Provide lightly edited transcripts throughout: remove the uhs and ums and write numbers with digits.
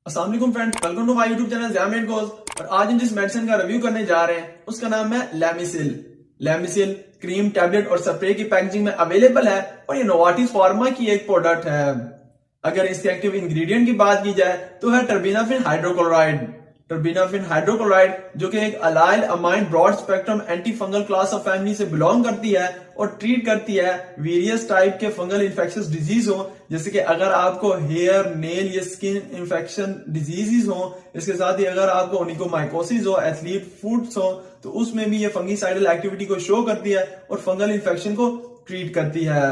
अस्सलाम वालेकुम friends, welcome to my YouTube channel Zaim and goes. और आज हम जिस मेडिसिन का रिव्यू करने जा रहे हैं उसका नाम है लैमिसिल। लैमिसिल क्रीम, टैबलेट और स्प्रे की पैकेजिंग में अवेलेबल है और ये नोवार्टिस फार्मा की एक प्रोडक्ट है। अगर इसके एक्टिव इंग्रेडिएंट की बात की जाए तो है टर्बिनाफिन हाइड्रोक्लोराइड। टर्बिनाफिन हाइड्रोक्लोराइड जो कि एक allyl amine broad spectrum anti fungal class of family से बिलोंग करती है और ट्रीट करती है वेरियस टाइप के फंगल इन्फेक्शियस डिजीज हो, जैसे कि अगर आपको हेयर, नेल या स्किन इन्फेक्शन डिजीजेस हो, इसके साथ ही अगर आपको ओनिकोमाइकोसिस हो, एथलीट फूड्स हो, तो उसमें भी ये फंगीसाइडल एक्टिविटी को शो करती है और फंगल इन्फेक्शन को ट्रीट करती है।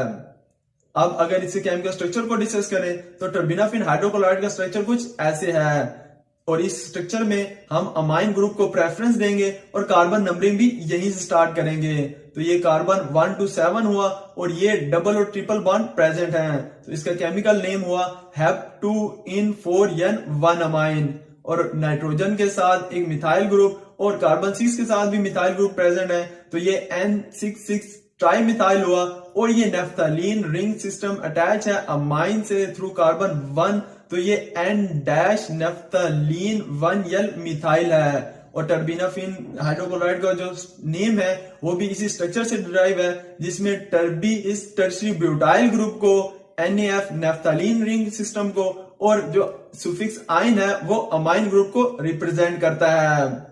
अब अगर इसके केमिकल स्ट्रक्चर को डिस्कस करें तो टर्बिनाफिन हाइड्रोक्लोराइड का स्ट्रक्चर कुछ ऐसे है और इस स्ट्रक्चर में हम अमाइन ग्रुप को प्रेफरेंस देंगे और कार्बन नंबरिंग भी यहीं से स्टार्ट करेंगे। तो ये कार्बन 1 to 7 हुआ और ये डबल और ट्रिपल बॉन्ड प्रेजेंट है, तो इसका केमिकल नेम हुआ Hep2in4n1 अमाइन। और नाइट्रोजन के साथ एक मिथाइल ग्रुप और कार्बन 6 के साथ भी मिथाइल ग्रुप प्रेजेंट है, तो ये N66 ट्राई मिथाइल हुआ। और ये नेफ्थलीन रिंग सिस्टम अटैच है अमाइन से थ्रू कार्बन 1, तो ये N-नेफ्थलीन 1L मिथाइल है। और टर्बिनाफिन हाइड्रोक्लोराइड का जो नेम है वो भी इसी स्ट्रक्चर से डिराइव है, जिसमें टर्बी इस टर्शरी ब्यूटाइल ग्रुप को, NAF नेफ्थलीन रिंग सिस्टम को, और जो सुफिक्स आइन है वो अमाइन ग्रुप को रिप्रेजेंट करता है।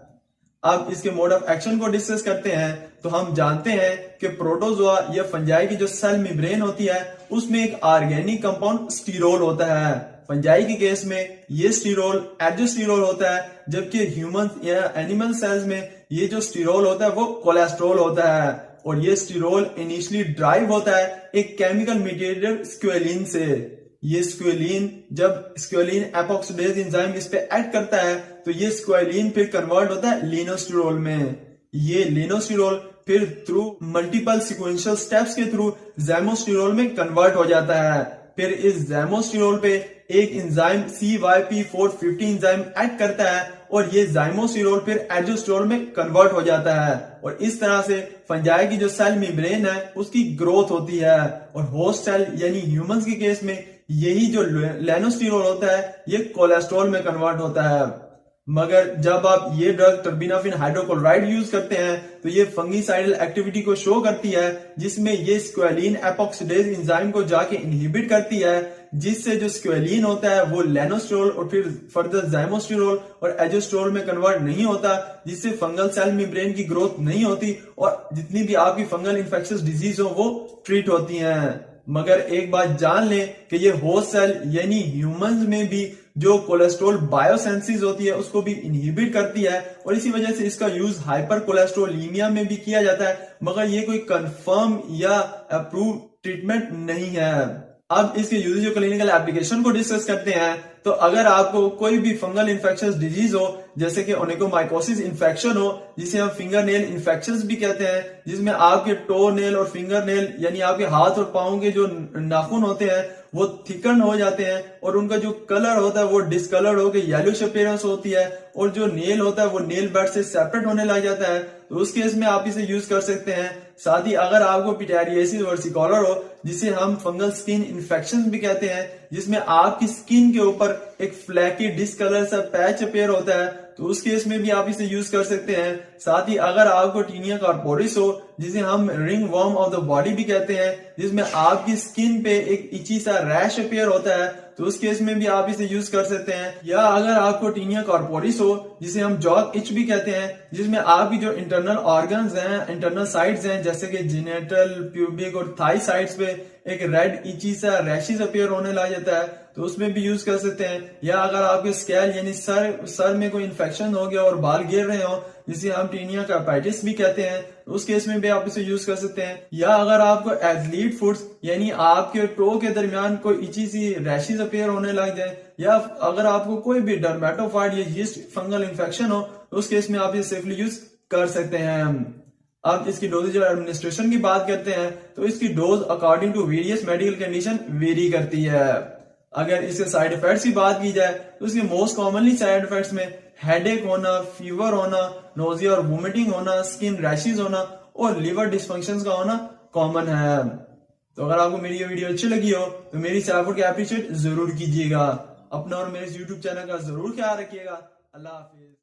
अब इसके मोड ऑफ एक्शन को डिस्कस करते हैं तो हम जानते हैं कि प्रोटोजोआ या फंजाई की जो सेल मेम्ब्रेन होती है उसमें एक ऑर्गेनिक कंपाउंड स्टीरोल होता है। फंजाई के केस में ये स्टीरोल एड्जोस्टीरोल होता है, जबकि ह्यूमन या एनिमल सेल्स में ये जो स्टीरोल होता है वो कोलेस्ट्रॉल होता है। और ये स्टीरोल इनिशियली ड्राइव होता है एक केमिकल मीडिएटर स्क्वेलिन से। ये स्क्वेलिन, जब स्क्वेलिन एपॉक्सीडेज एंजाइम इस पे एक्ट करता है तो ये स्क्वेलिन फिर कन्वर्ट होता है लिनोस्टिरोल में। ये लिनोस्टिरोल फिर थ्रू मल्टीपल सिक्वेंशियल स्टेप्स के थ्रू ज़ैमोस्टिरोल में कन्वर्ट हो जाता है। फिर इस ज़ैमोस्टिरोल पे एक एंजाइम CYP450 एंजाइम एक्ट करता है और ये ज़ाइमोस्टिरोल फिर एड्जोस्टिरोल में कन्वर्ट हो जाता है। और इस तरह से फंजाई की जो सेल मेम्ब्रेन है उसकी ग्रोथ होती है। और होस्ट सेल यानी ह्यूमंस के केस में यही जो लेनोस्टिरोल होता है ये कोलेस्ट्रॉल में कन्वर्ट होता है। मगर जब आप ये ड्रग टर्बिनाफिन हाइड्रोक्लोराइड यूज करते हैं तो ये फंगीसाइडल एक्टिविटी को शो करती है, जिसमें ये स्क्वेलिन एपॉक्सीडेज एंजाइम को जाके इनहिबिट करती है, जिससे जो स्क्वेलिन होता है वो लेनोस्टिरोल और फिर फर्दर ज़ाइमोस्टिरोल और एजोस्टिरोल में कन्वर्ट नहीं होता, जिससे फंगल सेल मेम्ब्रेन की ग्रोथ नहीं होती और जितनी भी आपकी फंगल इन्फेक्शियस डिजीज हो वो ट्रीट होती हैं। मगर एक बात जान लें कि ये होस्ट सेल यानी ह्यूमंस में भी जो कोलेस्ट्रॉल बायोसेंसिस होती है उसको भी इनहिबिट करती है और इसी वजह से इसका यूज हाइपर कोलेस्ट्रोलीमिया में भी किया जाता है, मगर ये कोई कंफर्म या अप्रूव ट्रीटमेंट नहीं है। अब इसके यूजेज और क्लिनिकल एप्लीकेशन को डिस्कस करते हैं। तो अगर आपको कोई भी फंगल इन्फेक्शियस डिजीज हो, जैसे कि ओनिकोमाइकोसिस इन्फेक्शन हो, जिसे हम फिंगर नेल इन्फेक्शंस भी कहते हैं, जिसमें आपके टो नेल और फिंगर नेल यानी आपके हाथ और पांव के जो नाखून होते हैं वो थिकन हो जाते हैं और उनका जो कलर होता है वो डिसकलर्ड होकर येलोइश अपीयरेंस होती है और जो नेल होता है वो नेल बेड से सेपरेट होने लग जाता है, तो उस केस में आप इसे यूज कर सकते हैं। साथ ही अगर आपको पिटारियसिस वर्सिकोलर हो, जिसे हम फंगल स्किन इन्फेक्शन भी कहते हैं, जिसमें आपकी स्किन के ऊपर एक फ्लैकी डिसकलर सा पैच अपीयर होता है, तो उस केस में भी आप इसे यूज कर सकते हैं। साथ ही अगर आपको टीनिया कॉर्पोरिस हो, जिसे हम ring worm of the body भी कहते हैं, जिसमें आपकी स्किन पे एक इची सा रैश अपीयर होता है, तो उस केस में भी आप इसे यूज कर सकते हैं। या अगर आपको टीनिया कॉर्पोरिस हो, जिसे हम जॉक इच भी कहते हैं, जिसमें आपकी जो इंटरनल ऑर्गन्स हैं, इंटरनल साइड्स हैं, जैसे कि जेनिटल, प्यूबिक और थाई साइड्स पे एक रेड इची सा रैशेस अपीयर होने लग जाता है, तो उसमें भी यूज कर सकते हैं। या अगर आपके स्कैल यानी सर में कोई इन्फेक्शन हो गया और बाल गिर रहे हो, जिसे हम टीनिया कार्पाइटिस भी कहते हैं, तो उस केस में भी आप इसे यूज कर सकते हैं। या अगर आपको एथलीट फुट्स यानी आपके टो के दरमियान कोई इची सी रैशेस अपीयर होने लग जाए, या अगर आपको कोई भी डर्मेटोफाइट या यीस्ट फंगल इन्फेक्शन हो, तो उस केस में आप इसे सेफली यूज कर सकते हैं। अब इसकी डोजेज और एडमिनिस्ट्रेशन की बात करते हैं तो इसकी dose according to various medical condition vary करती है। अगर इसके साइड इफेक्ट्स की बात की जाए तो इसके मोस्ट कॉमनली साइड इफेक्ट्स में हेडेक होना, फीवर होना, नोजिया और वोमिटिंग होना, स्किन रैशेज होना और लिवर डिस्फंक्शंस का होना कॉमन है। तो अगर आपको मेरी ये वीडियो अच्छी लगी हो तो मेरी इस एफर्ट को अप्रिशिएट जरूर कीजिएगा। अपना और मेरे YouTube चैनल का जरूर ख्याल रखिएगा। अल्लाह हाफिज।